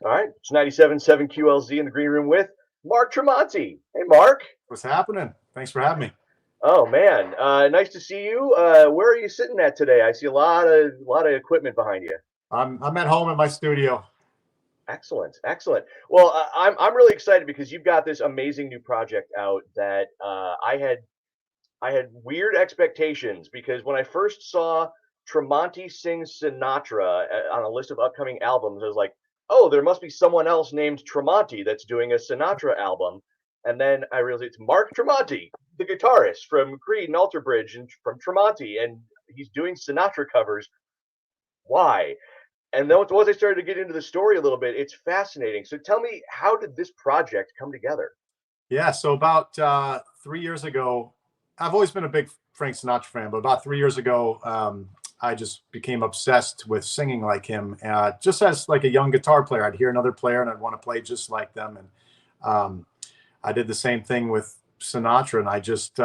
All right, it's 97.7 QLZ in the green room with Mark Tremonti. Hey, Mark. What's happening? Thanks for having me. Oh man, nice to see you. Where are you sitting at today? I see a lot of equipment behind you. I'm at home in my studio. Excellent, excellent. Well, I'm really excited because you've got this amazing new project out that I had weird expectations because when I first saw Tremonti Sings Sinatra on a list of upcoming albums, I was like, oh, there must be someone else named Tremonti that's doing a Sinatra album. And then I realized it's Mark Tremonti, the guitarist from Creed and Alter Bridge and from Tremonti, and he's doing Sinatra covers. Why? And then once I started to get into the story a little bit, it's fascinating. So tell me, how did this project come together? Yeah, so about 3 years ago, I've always been a big Frank Sinatra fan, but about 3 years ago, I just became obsessed with singing like him. Just as like a young guitar player, I'd hear another player and I'd want to play just like them. And um, I did the same thing with Sinatra, and I just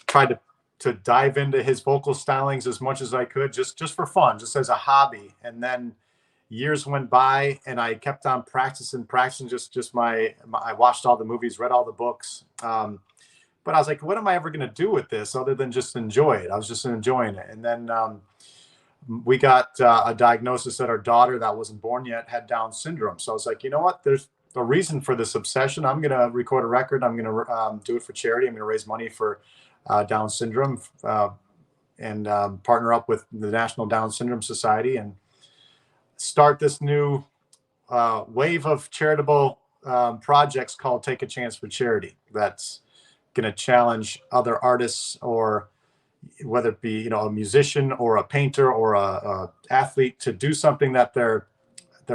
tried to dive into his vocal stylings as much as I could, just for fun, just as a hobby. And then years went by, and I kept on practicing. Just I watched all the movies, read all the books. But I was like, what am I ever going to do with this other than just enjoy it? I was just enjoying it. And then we got a diagnosis that our daughter, that wasn't born yet, had Down syndrome. So I was like, you know what? There's a reason for this obsession. I'm going to record a record. I'm going to do it for charity. I'm going to raise money for Down syndrome and partner up with the National Down Syndrome Society and start this new wave of charitable projects called Take a Chance for Charity. That's going to challenge other artists, or whether it be a musician or a painter or a athlete, to do something that their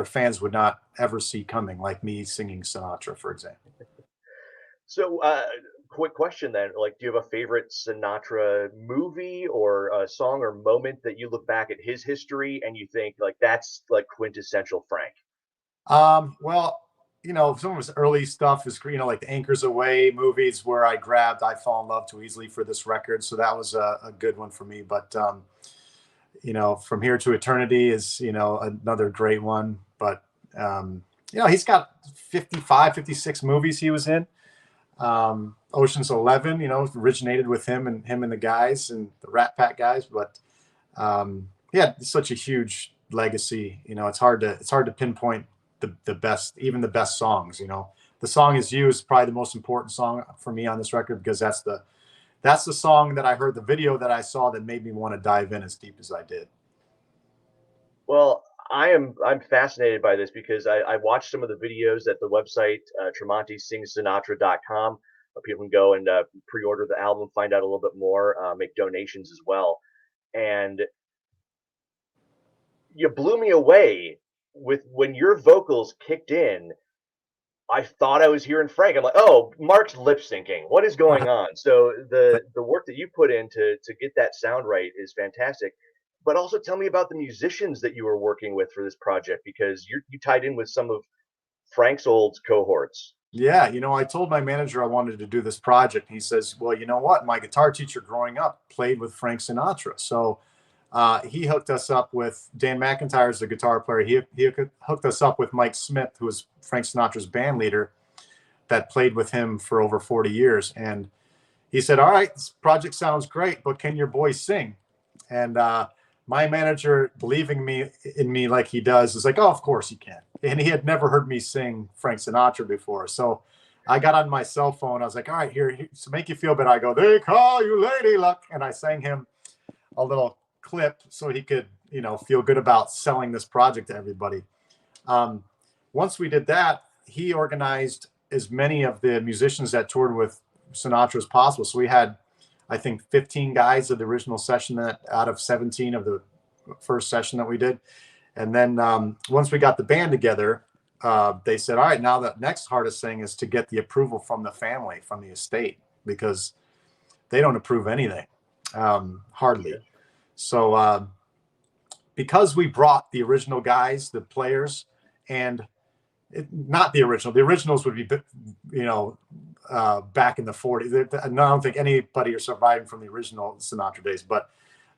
fans would not ever see coming, like me singing Sinatra, for example. So, quick question then. Like, do you have a favorite Sinatra movie or a song or moment that you look back at his history and you think like that's like quintessential Frank? Well, some of his early stuff is, like the Anchors Away movies, where I Fall in Love Too Easily for this record. So that was a good one for me. But, From Here to Eternity is, another great one. But, he's got 55, 56 movies he was in. Ocean's 11, originated with him and the guys and the Rat Pack guys. But, yeah, it's such a huge legacy. It's hard to pinpoint the best, even the best songs. The Song Is You is probably the most important song for me on this record, because that's the song that I heard, the video that I saw, that made me want to dive in as deep as I did. Well, I'm fascinated by this because I watched some of the videos at the website TremontiSingsSinatra.com. People can go and pre-order the album, find out a little bit more, make donations as well. And you blew me away with when your vocals kicked in. I thought I was hearing Frank. I'm like, oh, Mark's lip syncing. What is going on? So the work that you put in to get that sound right is fantastic. But also tell me about the musicians that you were working with for this project, because you tied in with some of Frank's old cohorts. Yeah, I told my manager I wanted to do this project. He says, well, you know what? My guitar teacher growing up played with Frank Sinatra. So he hooked us up with Dan McIntyre's the guitar player. He hooked us up with Mike Smith, who was Frank Sinatra's band leader, that played with him for over 40 years. And he said, all right, this project sounds great, but can your boy sing? And my manager, believing in me like he does, is like, oh, of course he can. And he had never heard me sing Frank Sinatra before. So I got on my cell phone. I was like, all right, here, to make you feel better, I go, they call you Lady Luck. And I sang him a little clip so he could, feel good about selling this project to everybody. Once we did that, he organized as many of the musicians that toured with Sinatra as possible. So we had, I think, 15 guys of the original session, that out of 17 of the first session that we did. And then once we got the band together, they said, all right, now the next hardest thing is to get the approval from the family, from the estate, because they don't approve anything, hardly. So because we brought the original guys, the players, and not the originals would be, back in the 40s. I don't think anybody is surviving from the original Sinatra days, but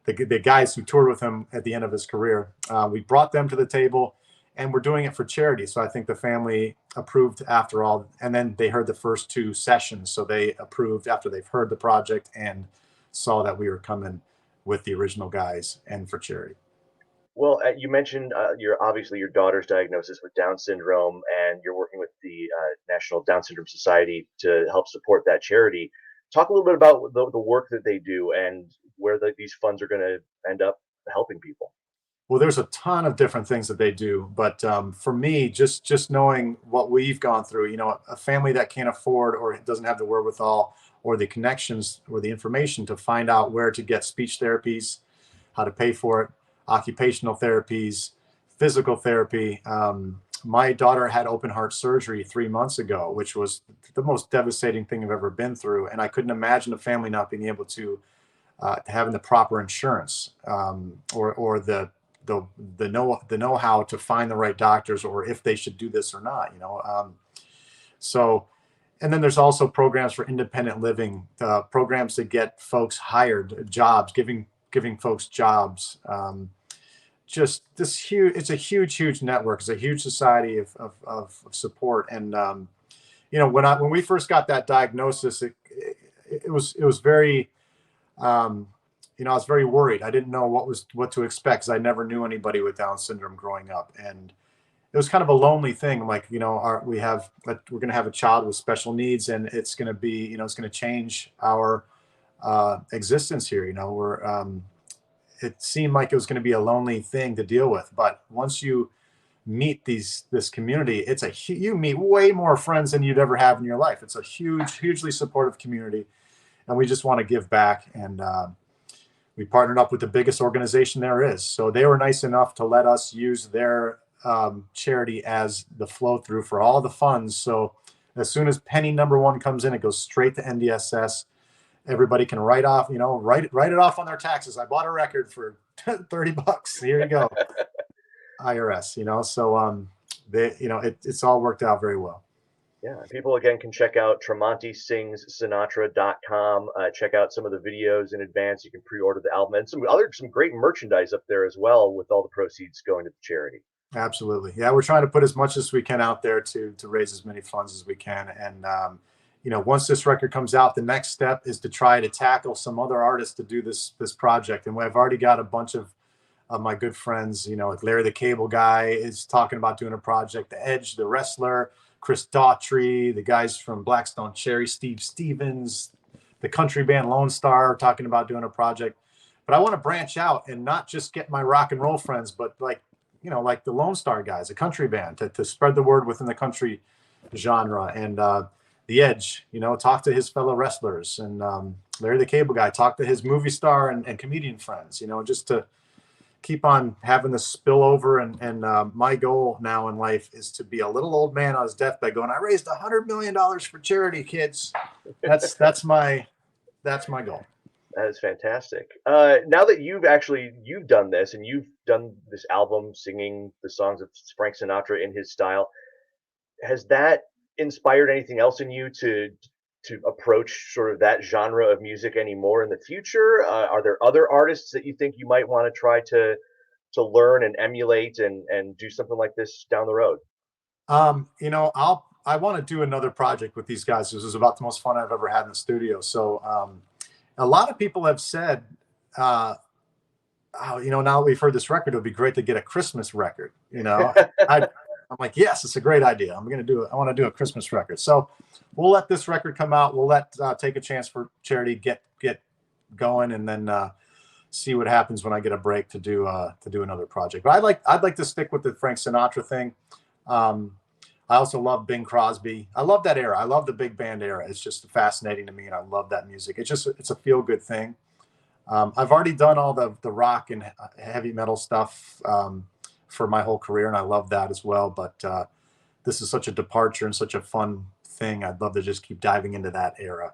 the guys who toured with him at the end of his career, we brought them to the table, and we're doing it for charity. So I think the family approved after all, and then they heard the first 2 sessions, so they approved after they've heard the project and saw that we were coming with the original guys and for charity. Well, you mentioned your obviously your daughter's diagnosis with Down syndrome, and you're working with the National Down Syndrome Society to help support that charity. Talk a little bit about the work that they do and where these funds are going to end up helping people. Well, there's a ton of different things that they do, but for me, just knowing what we've gone through, a family that can't afford or doesn't have the wherewithal or the connections or the information to find out where to get speech therapies, how to pay for it, occupational therapies, physical therapy. My daughter had open heart surgery 3 months ago, which was the most devastating thing I've ever been through, and I couldn't imagine a family not being able to having the proper insurance, or the know-how to find the right doctors, or if they should do this or not. So, and then there's also programs for independent living, programs to get folks hired, jobs, giving folks jobs. Just this huge, it's a huge network. It's a huge society of support. And when we first got that diagnosis, it was very, I was very worried. I didn't know what to expect, because I never knew anybody with Down syndrome growing up, and it was kind of a lonely thing. I'm like, we're going to have a child with special needs, and it's going to be, it's going to change our existence here. It seemed like it was going to be a lonely thing to deal with, but once you meet this community, you meet way more friends than you'd ever have in your life. It's a hugely supportive community, and we just want to give back. And we partnered up with the biggest organization there is. So they were nice enough to let us use their charity as the flow through for all the funds. So as soon as penny number 1 comes in, it goes straight to NDSS. Everybody can write it off on their taxes. I bought a record for $30. Here you go. IRS, so it's all worked out very well. Yeah, people again can check out TremontiSingsSinatra.com. Check out some of the videos in advance. You can pre-order the album and some great merchandise up there as well, with all the proceeds going to the charity. Absolutely, yeah. We're trying to put as much as we can out there to raise as many funds as we can. And once this record comes out, the next step is to try to tackle some other artists to do this project. And I've already got a bunch of my good friends. Like Larry the Cable Guy is talking about doing a project. The Edge, the wrestler. Chris Daughtry, the guys from Blackstone Cherry, Steve Stevens, the country band Lone Star, talking about doing a project. But I want to branch out and not just get my rock and roll friends, but like the Lone Star guys, a country band, to spread the word within the country genre. And the Edge, talk to his fellow wrestlers. And Larry the Cable Guy, talk to his movie star and comedian friends, just to keep on having this spill over. And my goal now in life is to be a little old man on his deathbed going, I raised $100 million for charity, kids. That's my goal. That is fantastic. Now that you've done this, and you've done this album singing the songs of Frank Sinatra in his style, has that inspired anything else in you to approach sort of that genre of music anymore in the future? Are there other artists that you think you might want to try to learn and emulate and do something like this down the road? I want to do another project with these guys. This is about the most fun I've ever had in the studio. So a lot of people have said, now that we've heard this record, it would be great to get a Christmas record. I'm like, yes, it's a great idea. I want to do a Christmas record. So we'll let this record come out. We'll let Take a Chance for Charity get going, and then see what happens when I get a break to do another project. But I'd like to stick with the Frank Sinatra thing. I also love Bing Crosby. I love that era. I love the big band era. It's just fascinating to me, and I love that music. It's a feel good thing. I've already done all the rock and heavy metal stuff for my whole career, and I love that as well. But this is such a departure and such a fun thing. I'd love to just keep diving into that era.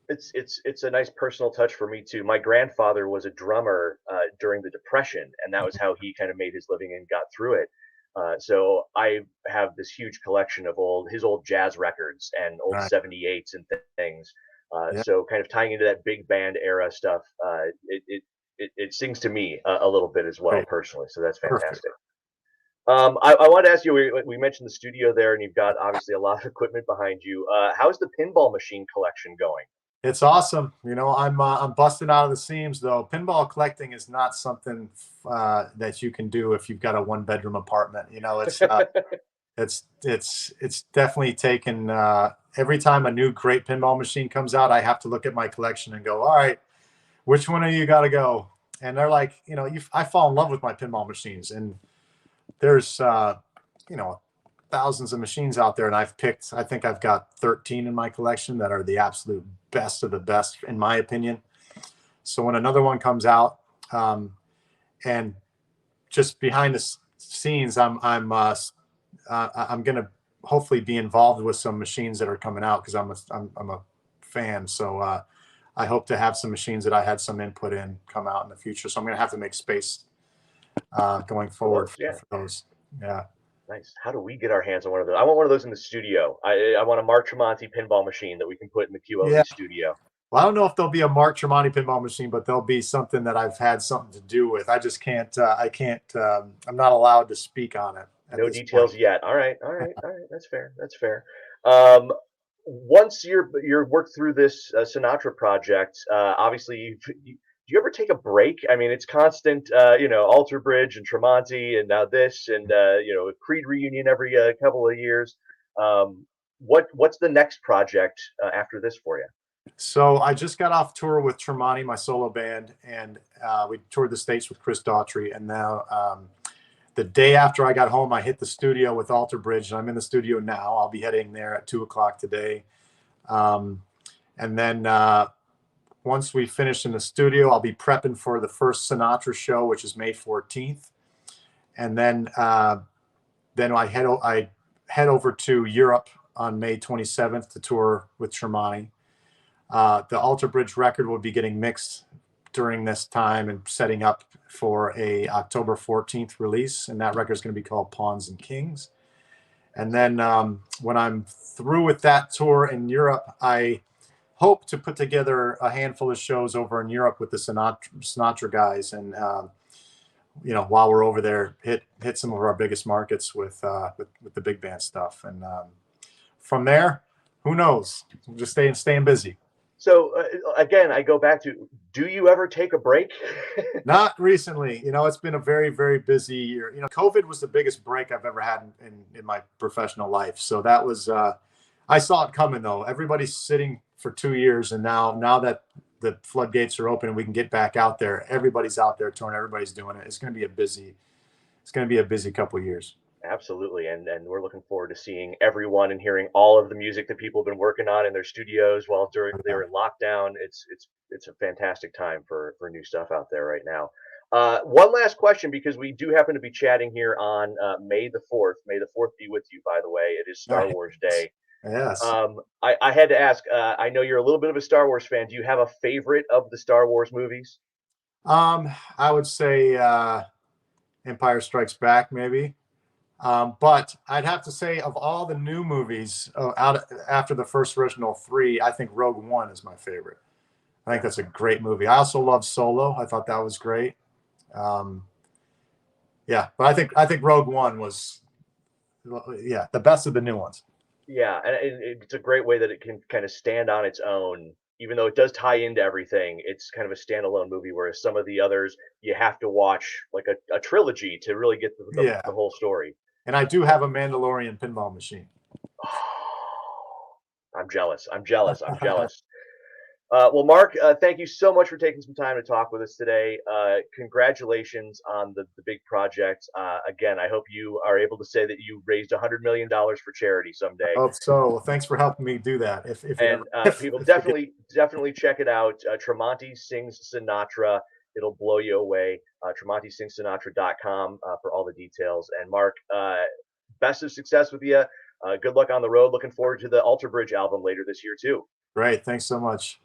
It's a nice personal touch for me too. My grandfather was a drummer during the Depression, and that was how he kind of made his living and got through it. So I have this huge collection of his old jazz records and old 78s and things. Yeah. So kind of tying into that big band era stuff, it sings to me a little bit as well, personally. So that's fantastic. I wanted to ask you. We mentioned the studio there, and you've got obviously a lot of equipment behind you. How's the pinball machine collection going? It's awesome. You know, I'm busting out of the seams though. Pinball collecting is not something that you can do if you've got a one-bedroom apartment. You know, it's definitely taken. Every time a new great pinball machine comes out, I have to look at my collection and go, all right, which one of you got to go? And they're like, you know, I fall in love with my pinball machines, and there's you know, thousands of machines out there, and I think I've got 13 in my collection that are the absolute best of the best in my opinion. So when another one comes out, and just behind the scenes, I'm gonna hopefully be involved with some machines that are coming out, because I'm a fan. So I hope to have some machines that I had some input in come out in the future. So I'm gonna have to make space going forward for those. Yeah. Nice. How do we get our hands on one of those? I want one of those in the studio. I want a Mark Tremonti pinball machine that we can put in the QLZ studio. Well, I don't know if there'll be a Mark Tremonti pinball machine, but there'll be something that I've had something to do with. I just can't. I can't. I'm not allowed to speak on it. No details yet. All right. All right. All right. That's fair. That's fair. Um, Once you're worked through this Sinatra project, obviously, do you ever take a break? I mean, it's constant, Alter Bridge and Tremonti, and now this, and a Creed reunion every couple of years. What's the next project after this for you? So I just got off tour with Tremonti, my solo band, and we toured the States with Chris Daughtry. And now the day after I got home, I hit the studio with Alter Bridge, and I'm in the studio now. I'll be heading there at 2 o'clock today. And then once we finish in the studio, I'll be prepping for the first Sinatra show, which is May 14th. And then I head over to Europe on May 27th to tour with Tremonti. The Alter Bridge record will be getting mixed during this time and setting up for a October 14th release, and that record is going to be called Pawns and Kings. And then when I'm through with that tour in Europe, I hope to put together a handful of shows over in Europe with the Sinatra guys, and while we're over there, hit some of our biggest markets with the big band stuff, and from there, who knows? We'll just staying busy. So again, I go back to: do you ever take a break? Not recently. It's been a very, very busy year. COVID was the biggest break I've ever had in my professional life. So that was, I saw it coming though. Everybody's sitting for 2 years, and now that the floodgates are open and we can get back out there, everybody's out there touring. Everybody's doing it. It's going to be a busy couple of years. Absolutely, and we're looking forward to seeing everyone and hearing all of the music that people have been working on in their studios while they're in lockdown. It's a fantastic time for new stuff out there right now. One last question, because we do happen to be chatting here on May the 4th. May the 4th be with you, by the way. It is Star Wars Day. Yes. I had to ask. I know you're a little bit of a Star Wars fan. Do you have a favorite of the Star Wars movies? I would say Empire Strikes Back, maybe. But I'd have to say, of all the new movies out after the first original three, I think Rogue One is my favorite. I think that's a great movie. I also love Solo. I thought that was great. But I think Rogue One was, the best of the new ones. Yeah, and it's a great way that it can kind of stand on its own, even though it does tie into everything. It's kind of a standalone movie, whereas some of the others you have to watch like a trilogy to really get the whole story. And I do have a Mandalorian pinball machine. I'm jealous. I'm jealous. I'm jealous. Well, Mark, thank you so much for taking some time to talk with us today. Congratulations on the big project. Again, I hope you are able to say that you raised $100 million for charity someday. I hope so. Well, thanks for helping me do that. People definitely check it out. Tremonti Sings Sinatra. It'll blow you away. TremontiSingsSinatra.com for all the details. And Mark, best of success with you. Good luck on the road. Looking forward to the Alter Bridge album later this year too. Great. Thanks so much.